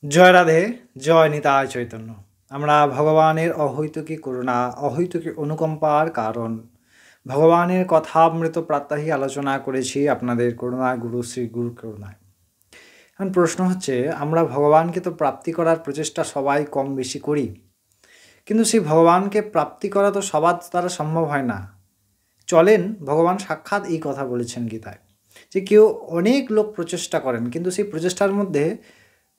জয় রাধে, জয় নিতাই চৈতন্য। আমরা ভগবানের অহৈতুকী করুণা, অহৈতুকী অনুকম্পার কারণ ভগবানের কথামৃত প্রাত্যহিক আলোচনা করেছি আপনাদের করুণা, গুরু শ্রী গুরু করুণায়। এখন প্রশ্ন হচ্ছে, আমরা ভগবানকে তো প্রাপ্তি করার প্রচেষ্টা সবাই কম বেশি করি, কিন্তু সেই ভগবানকে প্রাপ্তি করা তো সবার দ্বারা সম্ভব হয় না। চলেন, ভগবান সাক্ষাৎ এই কথা বলেছেন গীতায়, যে কেউ অনেক লোক প্রচেষ্টা করেন, কিন্তু সেই প্রচেষ্টার মধ্যে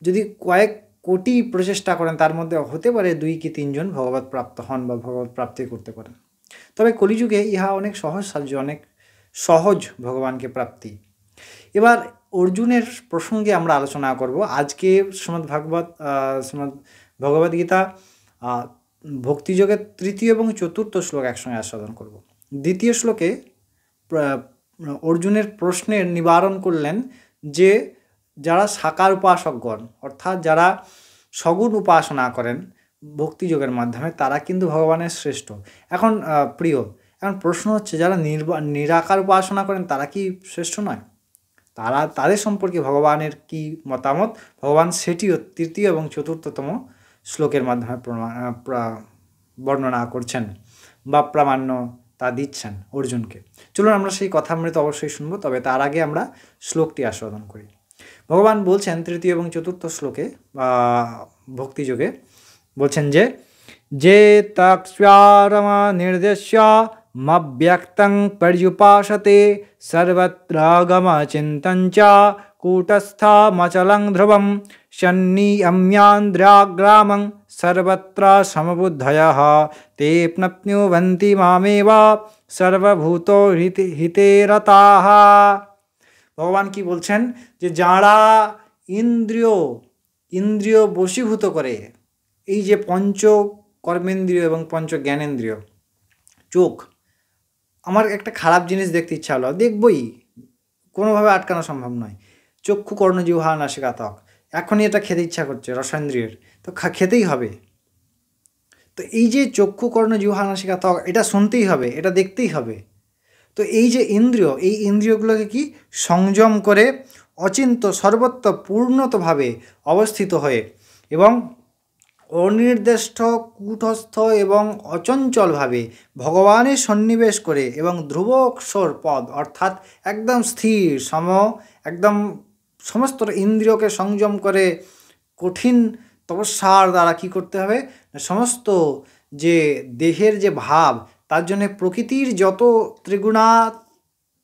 যদি কয়েক কোটি প্রচেষ্টা করেন, তার মধ্যে হতে পারে 2 কি 3 জন ভগবৎ প্রাপ্ত হন বা ভগবৎ প্রাপ্তি করতে পারেন। তবে কলিযুগে ইহা অনেক সহজ সাহায্য, অনেক সহজ ভগবানকে প্রাপ্তি। এবার অর্জুনের প্রসঙ্গে আমরা আলোচনা করব। আজকে শ্রীমদ্ ভগবদ্গীতা ভক্তিযোগের 3য় এবং 4র্থ শ্লোক একসঙ্গে আস্বাদন করব। 2য় শ্লোকে অর্জুনের প্রশ্নের নিবারণ করলেন যে যারা সাকার উপাসকগণ, অর্থাৎ যারা সগুণ উপাসনা করেন ভক্তিযোগের মাধ্যমে, তারা কিন্তু ভগবানের শ্রেষ্ঠ। এখন প্রশ্ন হচ্ছে, যারা নিরাকার উপাসনা করেন তারা কি শ্রেষ্ঠ নয়? তাদের সম্পর্কে ভগবানের কি মতামত, ভগবান সেটিও 3য় এবং 4র্থতম শ্লোকের মাধ্যমে বর্ণনা করছেন বা প্রামাণ্য তা দিচ্ছেন অর্জুনকে। চলুন আমরা সেই কথামৃত অবশ্যই শুনবো, তবে তার আগে আমরা শ্লোকটি আস্বাদন করি। ভগবান বলছেন 3য় এবং 4র্থ শ্লোকে ভক্তিযোগে বলছেন যে তক্ষ্যারমা নির্দেশ্য মব্যক্তং পর্যুপাসতে সর্বত্রাগম চিন্তঞ্চ কূটস্থমচলং ধ্রুবম সন্নিয়ম্যান্দ্রাগ্রামং সর্বত্র সমবুদ্ধয়ঃ তে প্নপ্নুবন্তি মামেব সর্বভূতো হিতে রতাঃ। ভগবান কি বলছেন, যে যারা ইন্দ্রিয় বশীভূত করে, এই যে পঞ্চ কর্মেন্দ্রিয় এবং পঞ্চ জ্ঞানেন্দ্রিয়, চোখ, আমার একটা খারাপ জিনিস দেখতে ইচ্ছা হলো, দেখবই, কোনোভাবে আটকানো সম্ভব নয়। চক্ষু কর্ণ জিহ্বা নাসিকা ত্বক, এখনই এটা খেতে ইচ্ছা করছে, রসেন্দ্রিয়ের, তো খেতেই হবে। তো এই যে চক্ষু কর্ণ জিহ্বা নাসিকা ত্বক, এটা শুনতেই হবে, এটা দেখতেই হবে। তো এই যে ইন্দ্রিয়, এই ইন্দ্রিয়গুলোকে কি সংযম করে অচিন্ত সর্বত্র পূর্ণতভাবে অবস্থিত হয়ে এবং অনির্দিষ্ট কূটস্থ এবং অচঞ্চলভাবে ভগবানের সন্নিবেশ করে এবং ধ্রুব অক্ষর পদ, অর্থাৎ একদম স্থির একদম সমস্ত ইন্দ্রিয়কে সংযম করে কঠিন তপস্যার দ্বারা কি করতে হবে, সমস্ত যে দেহের যে ভাব, তার জন্য প্রকৃতির যত ত্রিগুণা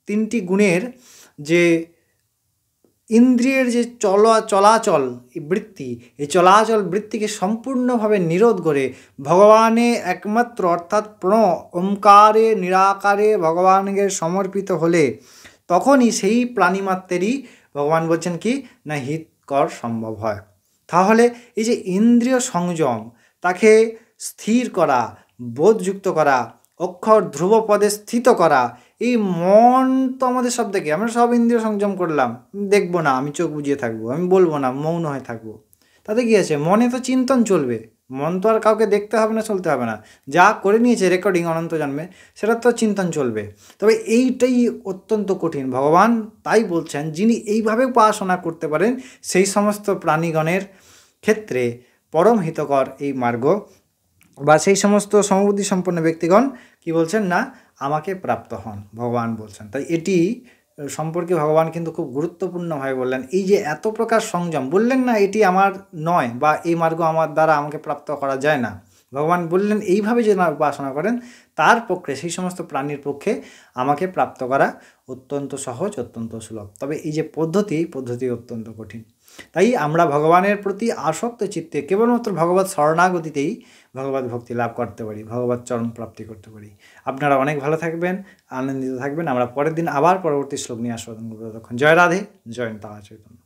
3টি গুণের যে ইন্দ্রিয়ের যে চলাচল বৃত্তি, এই চলাচল বৃত্তিকে সম্পূর্ণভাবে নিরোধ করে ভগবানে একমাত্র, অর্থাৎ ওমকারে নিরাকারে ভগবানকে সমর্পিত হলে তখনই সেই প্রাণীমাত্রেরই ভগবান বলছেন কি না হিতকর সম্ভব হয়। তাহলে এই যে ইন্দ্রিয় সংযম, তাকে স্থির করা, বোধযুক্ত করা, অক্ষর ধ্রুব পদে স্থিত করা, এই মন তো আমাদের সব থেকে, আমরা সব ইন্দ্রিয় সংযম করলাম, দেখবো না, আমি চোখ বুজিয়ে থাকবো, আমি বলবো না, মৌন হয়ে থাকবো, তাতে কি আছে, মনে তো চিন্তন চলবে, মন তো আর কাউকে দেখতে হবে না, চলতে হবে না, যা করে নিয়েছে রেকর্ডিং অনন্ত জন্মে, সেটা তো চিন্তন চলবে। তবে এইটাই অত্যন্ত কঠিন। ভগবান তাই বলছেন, যিনি এইভাবে উপাসনা করতে পারেন সেই সমস্ত প্রাণীগণের ক্ষেত্রে পরম হিতকর এই মার্গ, বা সেই সমস্ত সমবুদ্ধি সম্পন্ন ব্যক্তিগণ কি বলছেন না আমাকে প্রাপ্ত হন, ভগবান বলছেন। তাই এটি সম্পর্কে ভগবান কিন্তু খুব গুরুত্বপূর্ণভাবে বললেন। এই যে এত প্রকার সংযম, বললেন না এটি আমার নয় বা এই মার্গ আমার দ্বারা আমাকে প্রাপ্ত করা যায় না, ভগবান বললেন এইভাবে যে উপাসনা করেন তার পক্ষে, সেই সমস্ত প্রাণীর পক্ষে আমাকে প্রাপ্ত করা অত্যন্ত সহজ, অত্যন্ত সুলভ। তবে এই যে পদ্ধতি অত্যন্ত কঠিন। তাই আমরা ভগবানের প্রতি আসক্ত চিত্তে কেবলমাত্র ভগবৎ শরণাগতিতেই ভগবৎ ভক্তি লাভ করতে পারি, ভগবৎ চরণ প্রাপ্তি করতে পারি। আপনারা অনেক ভালো থাকবেন, আনন্দিত থাকবেন। আমরা পরের দিন আবার পরবর্তী শ্লোক নিয়ে আস্বাদন করবো। তখন জয় রাধে, জয় নিতাই চৈতন্য।